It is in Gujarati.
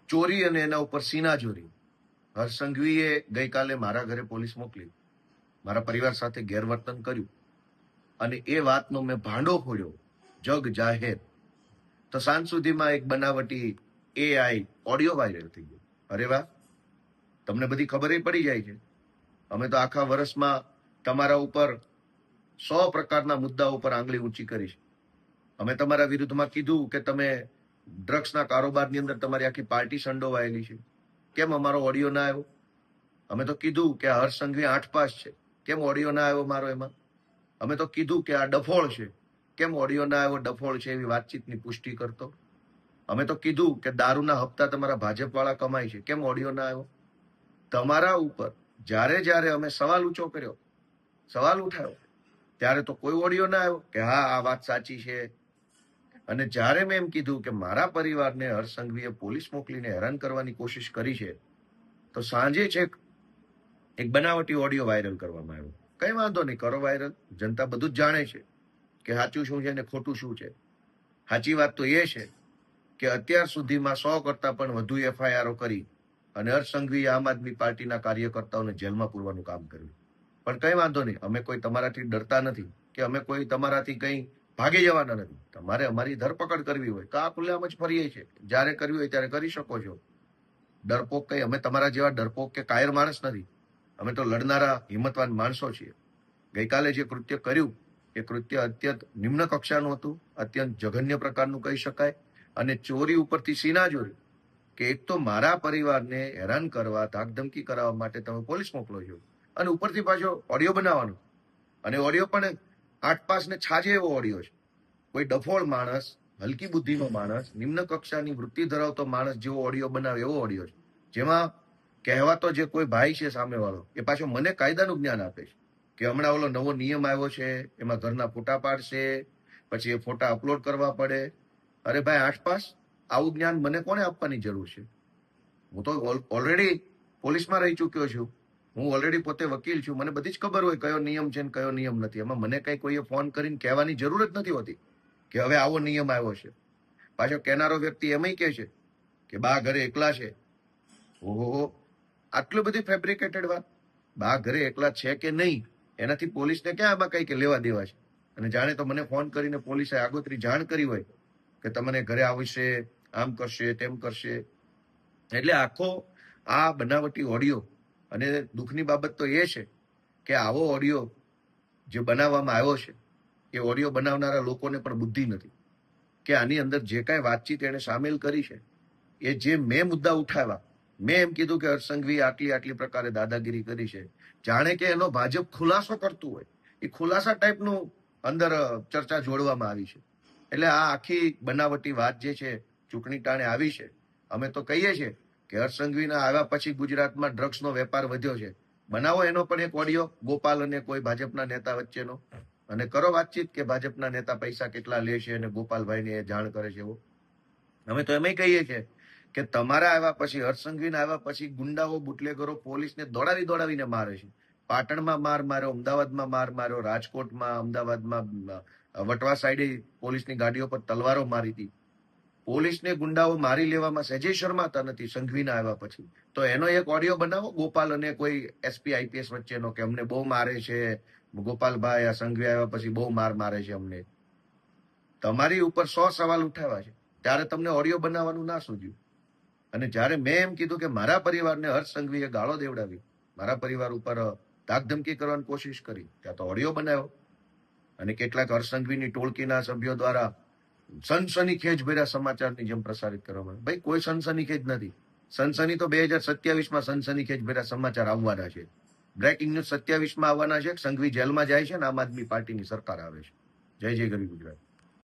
ચોરી અને એના ઉપર સીનાચોરી. હર્ષ સંઘવીએ ગઈકાલે મારા ઘરે પોલીસ મોકલી, મારા પરિવાર સાથે ગેરવર્તન કર્યું અને એ વાતનો મેં ભાંડો ફોડ્યો જગ જાહેર. તો સાંજ સુધીમાં એક બનાવટી AI ઓડિયો વાયરલ થઈ ગયો. અરે વાહ, તમને બધી ખબર પડી જાય છે. અમે તો આખા વર્ષમાં તમારા ઉપર 100 પ્રકારના મુદ્દા ઉપર આંગળી ઊંચી કરી છે. અમે તમારા વિરુદ્ધમાં કીધું કે તમે ડ્રગ્સના કારોબારની અંદર તમારી આખી પાર્ટી સંડોવાયેલી છે. કેમ અમારો ઓડિયો ના આવ્યો? અમે તો કીધું કે હર્ષ સંઘવી 8 પાસ છે, કેમ ઓડિયો ના આવ્યો મારો એમાં? અમે તો કીધું કે આ ડફોળ છે, કેમ ઓડિયો ના આવ્યો? ડફોળ છે એવી વાતચીતની પુષ્ટિ કરતો. અમે તો કીધું કે દારૂના હપ્તા તમારા ભાજપવાળા કમાય છે, કેમ ઓડિયો ના આવ્યો? તમારા ઉપર જ્યારે જ્યારે અમે સવાલ ઊંચો કર્યો, સવાલ ઉઠાવ્યો, ત્યારે તો કોઈ ઓડિયો ના આવ્યો કે હા આ વાત સાચી છે. અને જ્યારે મેં એમ કીધું કે મારા પરિવારને હર્ષ સંઘવીએ પોલીસ મોકલીને હેરાન કરવાની કોશિશ કરી છે, તો સાંજે છેક એક બનાવટી ઓડિયો વાયરલ કરવામાં આવ્યો. કઈ વાંધો નહીં, કરો વાયરલ. જનતા બધું જ જાણે છે કે સાચું શું છે ને ખોટું શું છે. સાચી વાત તો એ છે કે અત્યાર સુધીમાં 100 કરતા પણ વધુ FIRઓ કરી અને હર્ષ સંઘવીએ આમ આદમી પાર્ટીના કાર્યકર્તાઓને જેલમાં પૂરવાનું કામ કર્યું. પણ કઈ વાંધો નહીં, અમે કોઈ તમારાથી ડરતા નથી કે અમે કોઈ તમારાથી કંઈ ભાગી જવાના નથી. તમારે અમારી ધરપકડ કરવી હોય તો આ ખુલ્લેઆમ જ ફરીએ છીએ, જ્યારે કરવી હોય ત્યારે કરી શકો છો. ડરપોક કઈ, અમે તમારા જેવા ડરપોક કે કાયર માણસ નથી. અમે તો લડનારા હિંમતવાન માણસો છીએ. ગઈકાલે જે કૃત્ય કર્યું એ કૃત્ય અત્યંત નિમ્ન કક્ષાનું હતું, અત્યંત જઘન્ય પ્રકારનું કહી શકાય. અને ચોરી ઉપરથી સીનાચોરી, કે એક તો મારા પરિવારને હેરાન કરવા, ધાકધમકી કરાવવા માટે તમે પોલીસ મોકલો છો અને ઉપરથી પાછો ઓડિયો બનાવવાનો. અને ઓડિયો પણ 8 પાસ ને છાજે એવો ઓડિયો છે. કોઈ ડફોળ માણસ, હલકી બુદ્ધિનો માણસ, નિમ્ન કક્ષાની વૃત્તિ ધરાવતો માણસ જેવો ઓડિયો બનાવે એવો ઓડિયો છે, જેમાં કહેવાતો જે કોઈ ભાઈ છે સામેવાળો એ પાછો મને કાયદાનું જ્ઞાન આપે છે કે હમણાં ઓલો નવો નિયમ આવ્યો છે, એમાં ઘરના ફોટા પાડશે, પછી એ ફોટા અપલોડ કરવા પડે. અરે ભાઈ 8 પાસ, આવું જ્ઞાન મને કોને આપવાની જરૂર છે? હું તો ઓલરેડી પોલીસમાં રહી ચૂક્યો છું, હું ઓલરેડી પોતે વકીલ છું, મને બધી જ ખબર હોય કયો નિયમ છે ને કયો નિયમ નથી. એમાં મને કઈ કોઈએ ફોન કરીને કહેવાની જરૂર જ નથી હોતી કે હવે આવો નિયમ આવ્યો છે. પાછો કહેનારો વ્યક્તિ એમય કહે છે કે બા ઘરે એકલા છે. ઓહો, આટલું બધી ફેબ્રિકેટેડ વાત. બા ઘરે એકલા છે કે નહીં એનાથી પોલીસને ક્યાં આમાં કઈ કે લેવા દેવા છે? અને જાણે તો મને ફોન કરીને પોલીસે આગોતરી જાણ કરી હોય કે તમને ઘરે આવશે, આમ કરશે, તેમ કરશે. એટલે આખો આ બનાવટી ઓડિયો, અને દુઃખની બાબત તો એ છે કે આવો ઓડિયો જે બનાવવામાં આવ્યો છે એ ઓડિયો બનાવનારા લોકોને પણ બુદ્ધિ નથી કે આની અંદર જે કાંઈ વાતચીત એને સામેલ કરી છે, એ જે મેં મુદ્દા ઉઠાવ્યા, મેં એમ કીધું કે હર્ષ સંઘવીએ આટલી પ્રકારે દાદાગીરી કરી છે, જાણે કે એનો ભાજપ ખુલાસો કરતું હોય, એ ખુલાસા ટાઈપનું અંદર ચર્ચા જોડવામાં આવી છે. એટલે આ આખી બનાવટી વાત જે છે ચૂંટણી ટાણે આવી છે. અમે તો કહીએ છીએ કે હર્ષ સંઘવીના આવ્યા પછી ગુજરાતમાં ડ્રગ્સનો વેપાર વધ્યો છે. બનાવો એનો પણ એક ઓડિયો, ગોપાલ અને કોઈ ભાજપના નેતા વચ્ચેનો, અને કરો વાતચીત કે ભાજપના નેતા પૈસા કેટલા લે છે અને ગોપાલભાઈને એ જાણ કરે છે એવો. અમે તો એમ કહીએ છીએ કે તમારા આવ્યા પછી, હર્ષ સંઘવીના આવ્યા પછી ગુંડાઓ, બુટલેગરો પોલીસને દોડાવીને મારે છે. પાટણમાં માર માર્યો, અમદાવાદમાં માર માર્યો, રાજકોટમાં, અમદાવાદમાં, વટવા સાઈડે પોલીસની ગાડીઓ પર તલવારો મારી હતી. પોલીસને ગુંડાઓ મારી લેવામાં સહેજે શરમાતા નથી સંઘવીના આવ્યા પછી. તો એનો એક ઓડિયો બનાવો ગોપાલ અને કોઈ SP IPS વચ્ચેનો કે અમને બહુ મારે છે ગોપાલભાઈ, આ સંઘવી આવ્યા પછી બહુ મારે છે અમને. તમારી ઉપર 100 સવાલ ઉઠાવ્યા છે, ત્યારે તમને ઓડિયો બનાવવાનું ના સૂઝ્યું. અને જ્યારે મેં એમ કીધું કે મારા પરિવારને હર્ષ સંઘવીએ ગાળો દેવડાવી, મારા પરિવાર ઉપર ધાકધમકી કરવાની કોશિશ કરી, ત્યાં તો ઓડિયો બનાવ્યો. અને કેટલાક હર્ષ સંઘવીની ટોળકીના સભ્યો દ્વારા સનસનીખેજ ભર્યા સમાચારની જેમ પ્રસારિત કરવામાં. ભાઈ કોઈ સનસનીખેજ નથી. સનસની તો 2027માં સનસનીખેજ ભર્યા સમાચાર આવવાના છે. બ્રેકિંગ ન્યૂઝ 27માં આવવાના છે. સંઘવી જેલમાં જાય છે ને આમ આદમી પાર્ટીની સરકાર આવે છે. જય જય ગરવી ગુજરાત.